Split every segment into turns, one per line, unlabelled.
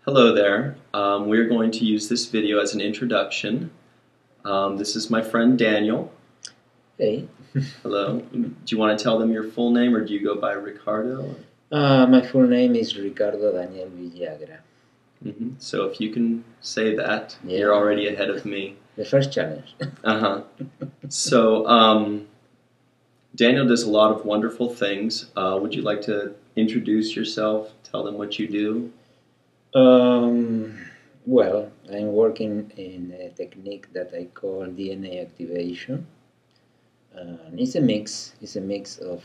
Hello there. We're going to use this video as an introduction. This is my friend Daniel.
Hey.
Hello. Do you want to tell them your full name, or do you go by Ricardo?
My full name is Ricardo Daniel Villagra.
So if you can say that,
Yeah.
you're already ahead of me.
The first challenge.
So Daniel does a lot of wonderful things. Would you like to introduce yourself? Tell them what you do?
Well, I'm working in a technique that I call DNA activation. It's a mix. It's a mix of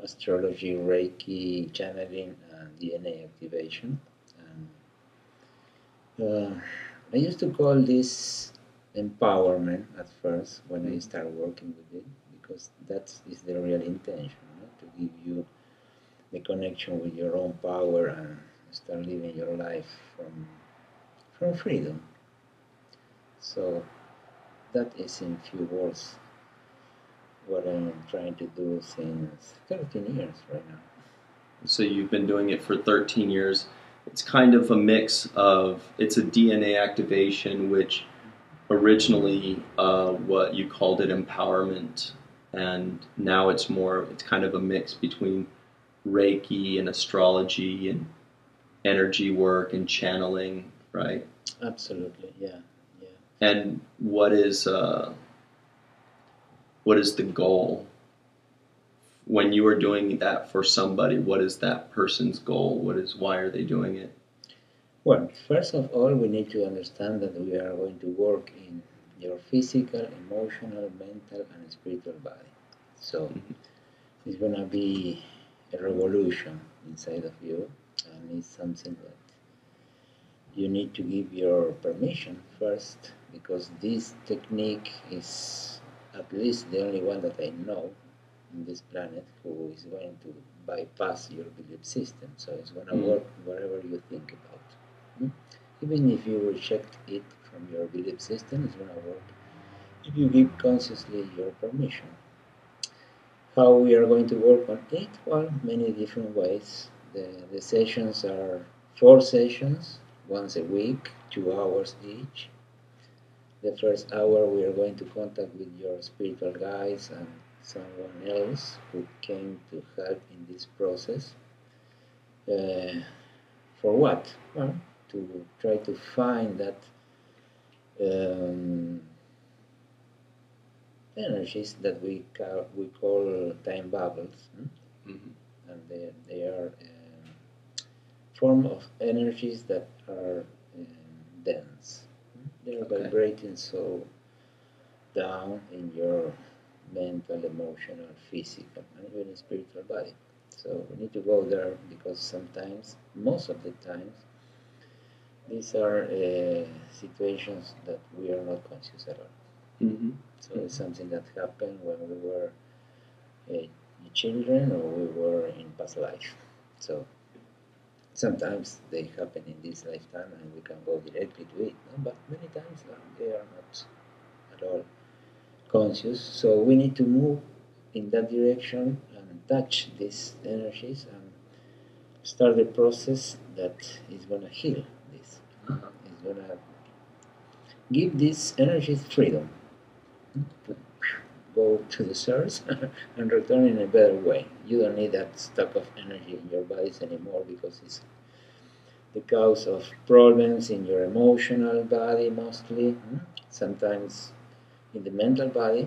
astrology, Reiki, channeling, and DNA activation. I used to call this empowerment at first when I started working with it, because that is the real intention, to give you the connection with your own power and start living your life from freedom. So that is in few words what I'm trying to do since 13 years right now.
So you've been doing it for 13 years. It's kind of a mix of, it's a DNA activation, which originally what you called it empowerment, and now it's kind of a mix between Reiki and astrology and energy work and channeling, right?
Absolutely, yeah.
And what is the goal? When you are doing that for somebody, what is that person's goal? Why are they doing it?
Well, first of all, we need to understand that we are going to work in your physical, emotional, mental, and spiritual body. So it's going to be a revolution inside of you, and it's something that you need to give your permission first, because this technique is at least the only one that I know in this planet who is going to bypass your belief system. So it's going to work whatever you think about. Even if you reject it from your belief system, it's going to work if you give consciously your permission. How we are going to work on it? Well, many different ways. The sessions are 4 sessions, once a week, 2 hours each. The first hour we are going to contact with your spiritual guides and someone else who came to help in this process. For what? Well, to try to find that energies that we call time bubbles, and they are form of energies that are dense. They are vibrating so down in your mental, emotional, physical, and even spiritual body. So we need to go there, because sometimes, most of the times, these are situations that we are not conscious at all. So it's something that happened when we were children, or we were in past life. So sometimes they happen in this lifetime and we can go directly to it, no? But many times they are not at all conscious. So we need to move in that direction and touch these energies and start the process that is going to heal this. It's going to give these energies freedom to go to the source and return in a better way. You don't need that stock of energy in your bodies anymore, because it's the cause of problems in your emotional body mostly. Sometimes in the mental body.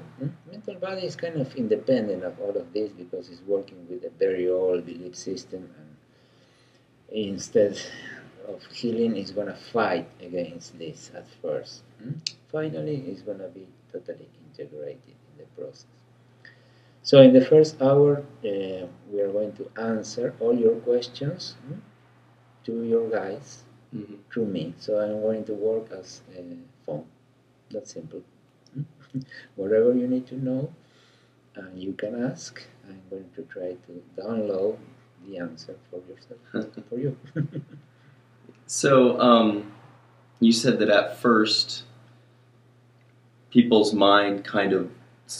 Mental body is kind of independent of all of this, because it's working with a very old belief system, and instead of healing, it's going to fight against this at first. Finally, it's going to be totally integrated in the process. So in the first hour, we are going to answer all your questions to your guides through me. So I'm going to work as a phone. That's simple. Whatever you need to know, and you can ask, I'm going to try to download the answer for yourself, for you.
So you said that at first people's mind kind of,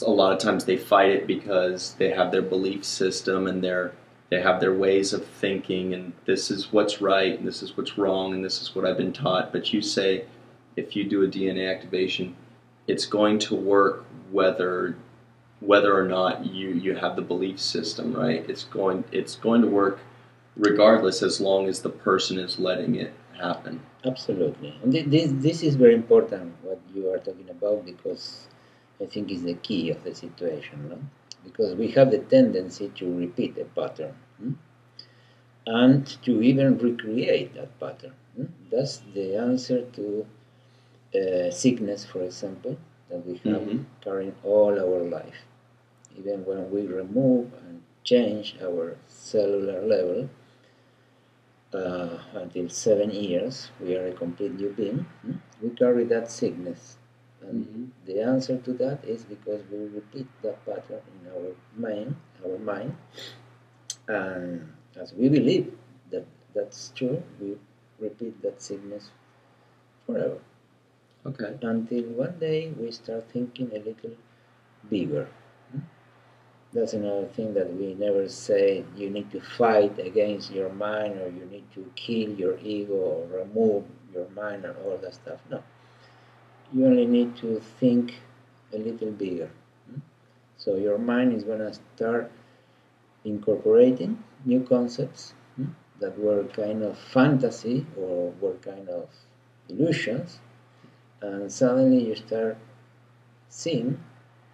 a lot of times they fight it because they have their belief system and they're they have their ways of thinking, and this is what's right, and this is what's wrong, and this is what I've been taught. But you say, if you do a DNA activation, it's going to work whether or not you have the belief system, right? It's going to work regardless, as long as the person is letting it happen.
Absolutely. And this is very important what you are talking about, because I think it's the key of the situation, no? Because we have the tendency to repeat a pattern, and to even recreate that pattern. That's the answer to sickness, for example, that we have carrying all our life. Even when we remove and change our cellular level, until 7 years, we are a complete new being. We carry that sickness. And the answer to that is because we repeat that pattern in our mind. And as we believe that that's true, we repeat that sickness forever.
Okay.
Until one day we start thinking a little bigger. That's another thing that we never say. You need to fight against your mind, or you need to kill your ego, or remove your mind, and all that stuff. No. You only need to think a little bigger. So your mind is going to start incorporating new concepts that were kind of fantasy or were kind of illusions, and suddenly you start seeing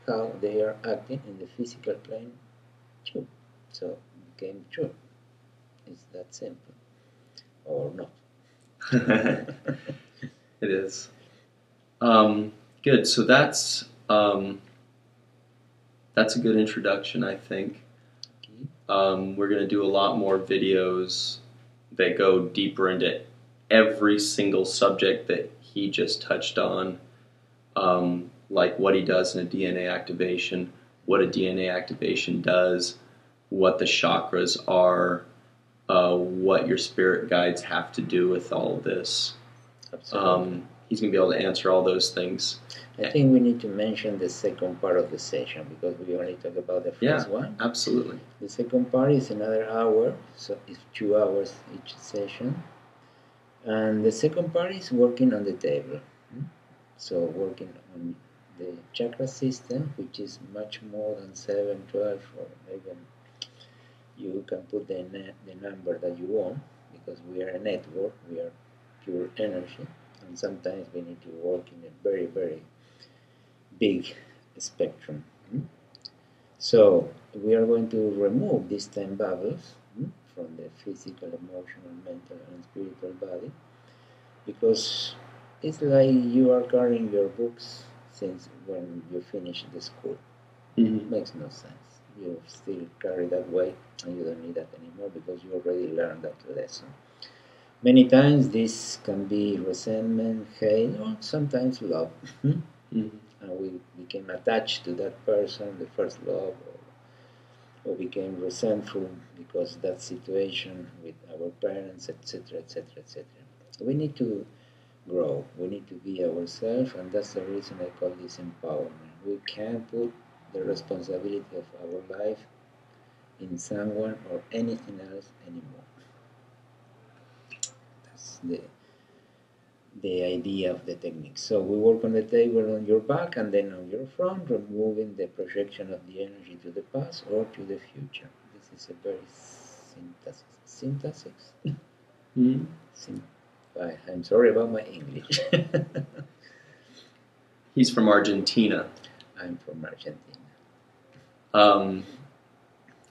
how they are acting in the physical plane too. So it became true. It's that simple. Or not.
It is. Good. So that's a good introduction, I think. We're going to do a lot more videos that go deeper into every single subject that he just touched on, like what he does in a DNA activation, what a DNA activation does, what the chakras are, what your spirit guides have to do with all of this.
Absolutely.
He's going to be able to answer all those things.
I think we need to mention the second part of the session, because we only talked about the first one.
Absolutely.
The second part is another hour, so it's 2 hours each session. And the second part is working on the table. So working on the chakra system, which is much more than 7, 12, or even you can put the number that you want, because we are a network, we are pure energy, and sometimes we need to work in a very, very big spectrum. So we are going to remove these 10 bubbles from the physical, emotional, mental, and spiritual body, because it's like you are carrying your books since when you finish the school. It makes no sense. You still carry that weight, and you don't need that anymore, because you already learned that lesson. Many times this can be resentment, hate, or sometimes love. And we became attached to that person, the first love, or became resentful because that situation with our parents, etc., etc., etc. We need to grow. We need to be ourselves, and that's the reason I call this empowerment. We can't put the responsibility of our life in someone or anything else anymore. That's the idea of the technique. So we work on the table on your back and then on your front, removing the projection of the energy to the past or to the future. This is a very synthesis. I'm sorry about my English.
He's from Argentina.
I'm from Argentina.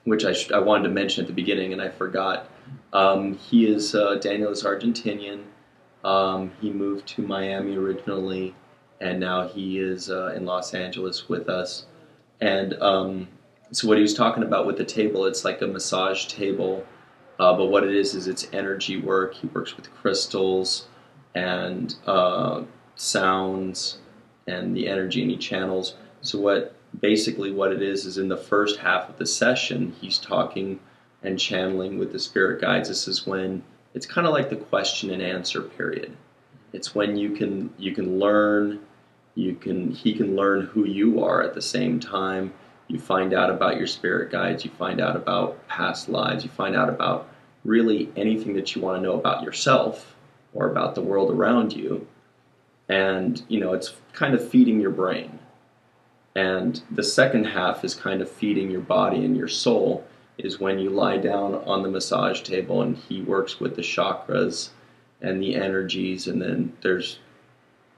Which I wanted to mention at the beginning and I forgot. He is Daniel is Argentinian. He moved to Miami originally, and now he is in Los Angeles with us. And so what he was talking about with the table, it's like a massage table, but what it is it's energy work. He works with crystals and sounds and the energy and he channels. So what it is in the first half of the session, he's talking and channeling with the spirit guides. This is when it's kind of like the question and answer period. It's when you can learn, he can learn who you are at the same time, You find out about your spirit guides. You find out about past lives. You find out about really anything that you want to know about yourself or about the world around you. And, it's kind of feeding your brain. And the second half is kind of feeding your body and your soul, is when you lie down on the massage table and he works with the chakras and the energies, and then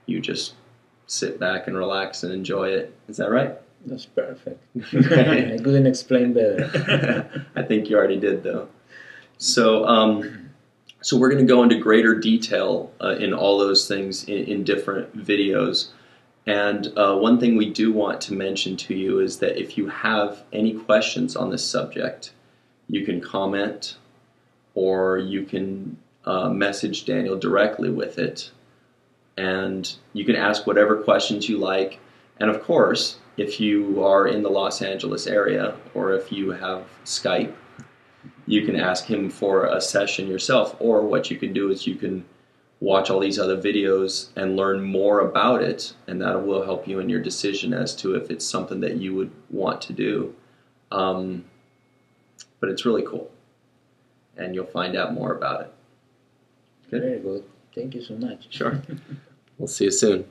you just sit back and relax and enjoy it. Is that right?
That's perfect. I couldn't explain better.
I think you already did, though. So, so we're going to go into greater detail in all those things in different videos. And one thing we do want to mention to you is that if you have any questions on this subject, you can comment or you can message Daniel directly with it. And you can ask whatever questions you like. And of course, if you are in the Los Angeles area or if you have Skype, you can ask him for a session yourself. Or what you can do is you can watch all these other videos and learn more about it, and that will help you in your decision as to if it's something that you would want to do. But it's really cool, and you'll find out more about it. Good?
Very good. Thank you so much.
Sure. We'll see you soon.